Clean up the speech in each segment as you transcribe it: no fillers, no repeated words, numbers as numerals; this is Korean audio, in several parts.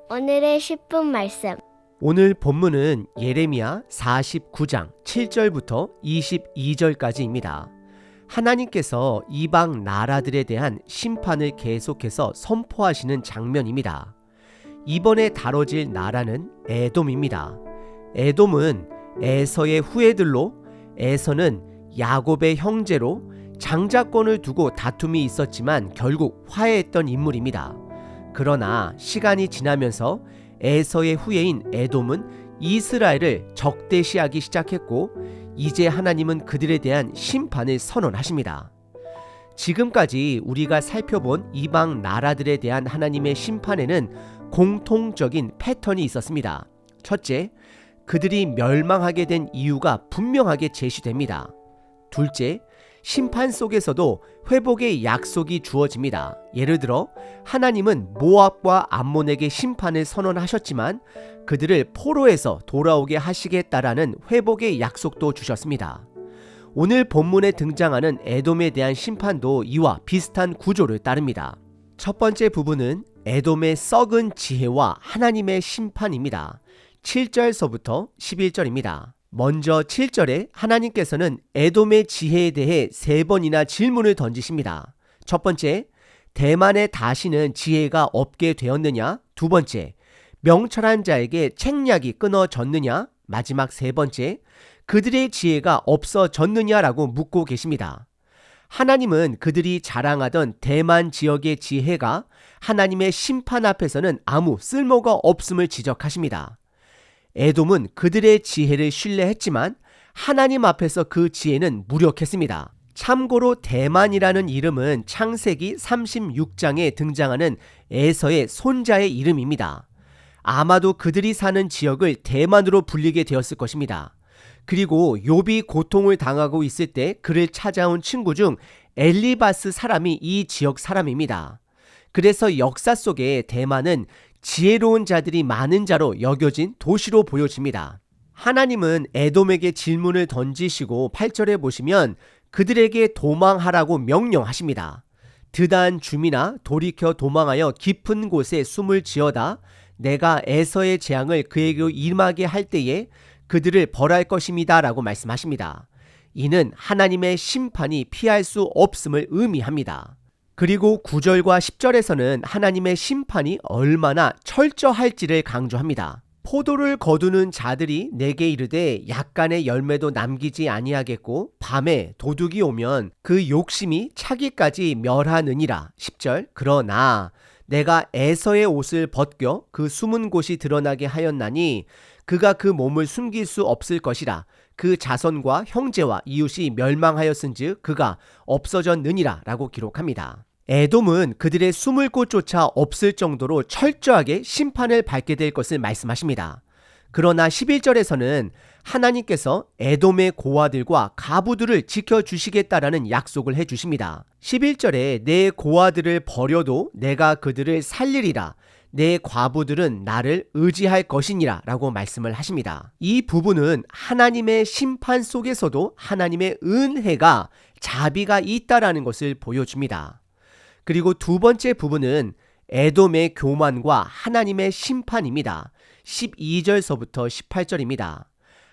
오늘의 10분 말씀. 오늘 본문은 예레미야 49장 7절부터 22절까지입니다. 하나님께서 이방 나라들에 대한 심판을 계속해서 선포하시는 장면입니다. 이번에 다뤄질 나라는 에돔입니다. 에돔은 에서의 후예들로, 에서는 야곱의 형제로 장자권을 두고 다툼이 있었지만 결국 화해했던 인물입니다. 그러나 시간이 지나면서 에서의 후예인 에돔은 이스라엘을 적대시하기 시작했고, 이제 하나님은 그들에 대한 심판을 선언하십니다. 지금까지 우리가 살펴본 이방 나라들에 대한 하나님의 심판에는 공통적인 패턴이 있었습니다. 첫째, 그들이 멸망하게 된 이유가 분명하게 제시됩니다. 둘째, 심판 속에서도 회복의 약속이 주어집니다. 예를 들어 하나님은 모압과 암몬에게 심판을 선언하셨지만 그들을 포로에서 돌아오게 하시겠다라는 회복의 약속도 주셨습니다. 오늘 본문에 등장하는 에돔에 대한 심판도 이와 비슷한 구조를 따릅니다. 첫 번째 부분은 에돔의 썩은 지혜와 하나님의 심판입니다. 7절서부터 11절입니다. 먼저 7절에 하나님께서는 에돔의 지혜에 대해 3번이나 질문을 던지십니다. 첫 번째, 대만에 다시는 지혜가 없게 되었느냐? 두 번째, 명철한 자에게 책략이 끊어졌느냐? 마지막 3번째, 그들의 지혜가 없어졌느냐라고 묻고 계십니다. 하나님은 그들이 자랑하던 대만 지역의 지혜가 하나님의 심판 앞에서는 아무 쓸모가 없음을 지적하십니다. 에돔은 그들의 지혜를 신뢰했지만 하나님 앞에서 그 지혜는 무력했습니다. 참고로 대만이라는 이름은 창세기 36장에 등장하는 에서의 손자의 이름입니다. 아마도 그들이 사는 지역을 대만으로 불리게 되었을 것입니다. 그리고 욥이 고통을 당하고 있을 때 그를 찾아온 친구 중 엘리바스 사람이 이 지역 사람입니다. 그래서 역사 속에 대만은 지혜로운 자들이 많은 자로 여겨진 도시로 보여집니다. 하나님은 에돔에게 질문을 던지시고 8절에 보시면 그들에게 도망하라고 명령하십니다. 드단 줌이나 돌이켜 도망하여 깊은 곳에 숨을 지어다 내가 에서의 재앙을 그에게 임하게 할 때에 그들을 벌할 것입니다 라고 말씀하십니다. 이는 하나님의 심판이 피할 수 없음을 의미합니다. 그리고 9절과 10절에서는 하나님의 심판이 얼마나 철저할지를 강조합니다. 포도를 거두는 자들이 내게 이르되 약간의 열매도 남기지 아니하겠고 밤에 도둑이 오면 그 욕심이 차기까지 멸하느니라. 10절, 그러나 내가 에서의 옷을 벗겨 그 숨은 곳이 드러나게 하였나니 그가 그 몸을 숨길 수 없을 것이라. 그 자손과 형제와 이웃이 멸망하였은즉 그가 없어졌느니라 라고 기록합니다. 에돔은 그들의 숨을 곳조차 없을 정도로 철저하게 심판을 받게 될 것을 말씀하십니다. 그러나 11절에서는 하나님께서 에돔의 고아들과 가부들을 지켜주시겠다라는 약속을 해주십니다. 11절에 내 고아들을 버려도 내가 그들을 살리리라. 내 과부들은 나를 의지할 것이니라 라고 말씀을 하십니다. 이 부분은 하나님의 심판 속에서도 하나님의 은혜가 자비가 있다라는 것을 보여줍니다. 그리고 두 번째 부분은 에돔의 교만과 하나님의 심판입니다. 12절서부터 18절입니다.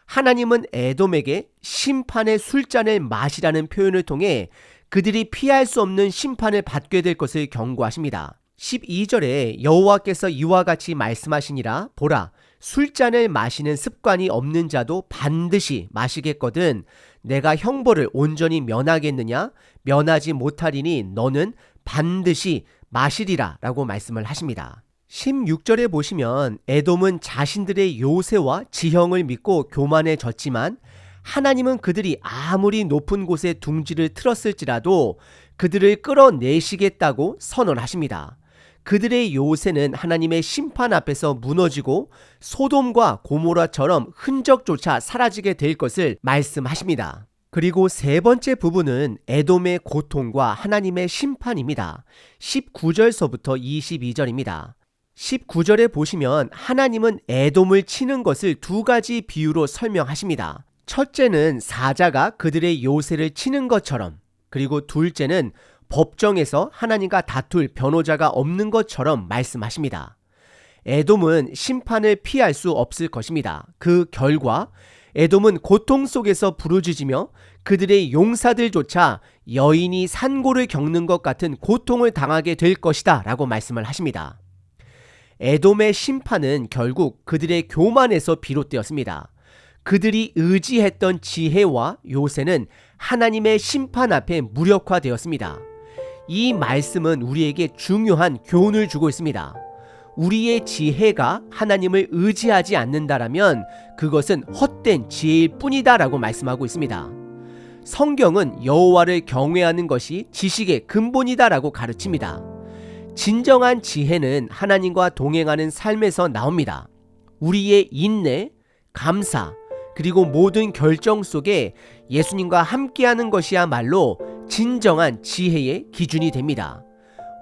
하나님은 에돔에게 심판의 술잔을 마시라는 표현을 통해 그들이 피할 수 없는 심판을 받게 될 것을 경고하십니다. 12절에 여호와께서 이와 같이 말씀하시니라. 보라, 술잔을 마시는 습관이 없는 자도 반드시 마시겠거든 내가 형벌을 온전히 면하겠느냐? 면하지 못하리니 너는 반드시 마시리라 라고 말씀을 하십니다. 16절에 보시면 에돔은 자신들의 요새와 지형을 믿고 교만해졌지만 하나님은 그들이 아무리 높은 곳에 둥지를 틀었을지라도 그들을 끌어내시겠다고 선언하십니다. 그들의 요새는 하나님의 심판 앞에서 무너지고 소돔과 고모라처럼 흔적조차 사라지게 될 것을 말씀하십니다. 그리고 세 번째 부분은 에돔의 고통과 하나님의 심판입니다. 19절서부터 22절입니다. 19절에 보시면 하나님은 에돔을 치는 것을 두 가지 비유로 설명하십니다. 첫째는 사자가 그들의 요새를 치는 것처럼, 그리고 둘째는 법정에서 하나님과 다툴 변호자가 없는 것처럼 말씀하십니다. 에돔은 심판을 피할 수 없을 것입니다. 그 결과 에돔은 고통 속에서 부르짖으며 그들의 용사들조차 여인이 산고를 겪는 것 같은 고통을 당하게 될 것이다 라고 말씀을 하십니다. 에돔의 심판은 결국 그들의 교만에서 비롯되었습니다. 그들이 의지했던 지혜와 요새는 하나님의 심판 앞에 무력화되었습니다. 이 말씀은 우리에게 중요한 교훈을 주고 있습니다. 우리의 지혜가 하나님을 의지하지 않는다라면 그것은 헛된 지혜일 뿐이다 라고 말씀하고 있습니다. 성경은 여호와를 경외하는 것이 지식의 근본이다 라고 가르칩니다. 진정한 지혜는 하나님과 동행하는 삶에서 나옵니다. 우리의 인내, 감사, 그리고 모든 결정 속에 예수님과 함께하는 것이야말로 진정한 지혜의 기준이 됩니다.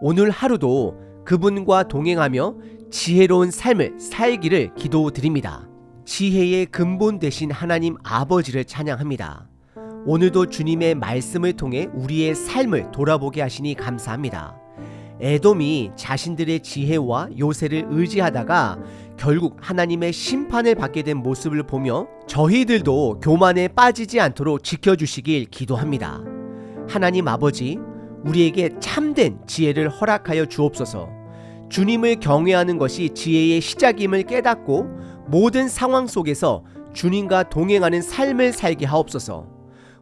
오늘 하루도 그분과 동행하며 지혜로운 삶을 살기를 기도드립니다. 지혜의 근본 되신 하나님 아버지를 찬양합니다. 오늘도 주님의 말씀을 통해 우리의 삶을 돌아보게 하시니 감사합니다. 에돔이 자신들의 지혜와 요새를 의지하다가 결국 하나님의 심판을 받게 된 모습을 보며 저희들도 교만에 빠지지 않도록 지켜주시길 기도합니다. 하나님 아버지, 우리에게 참된 지혜를 허락하여 주옵소서. 주님을 경외하는 것이 지혜의 시작임을 깨닫고 모든 상황 속에서 주님과 동행하는 삶을 살게 하옵소서.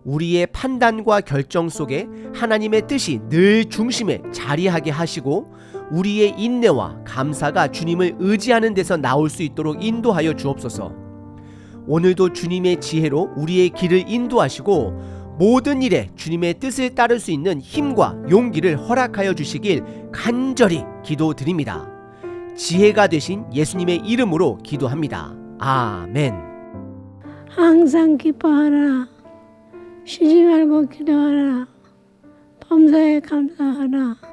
우리의 판단과 결정 속에 하나님의 뜻이 늘 중심에 자리하게 하시고 우리의 인내와 감사가 주님을 의지하는 데서 나올 수 있도록 인도하여 주옵소서. 오늘도 주님의 지혜로 우리의 길을 인도하시고 모든 일에 주님의 뜻을 따를 수 있는 힘과 용기를 허락하여 주시길 간절히 기도드립니다. 지혜가 되신 예수님의 이름으로 기도합니다. 아멘. 항상 기뻐하라. 쉬지 말고 기도하라. 범사에 감사하라.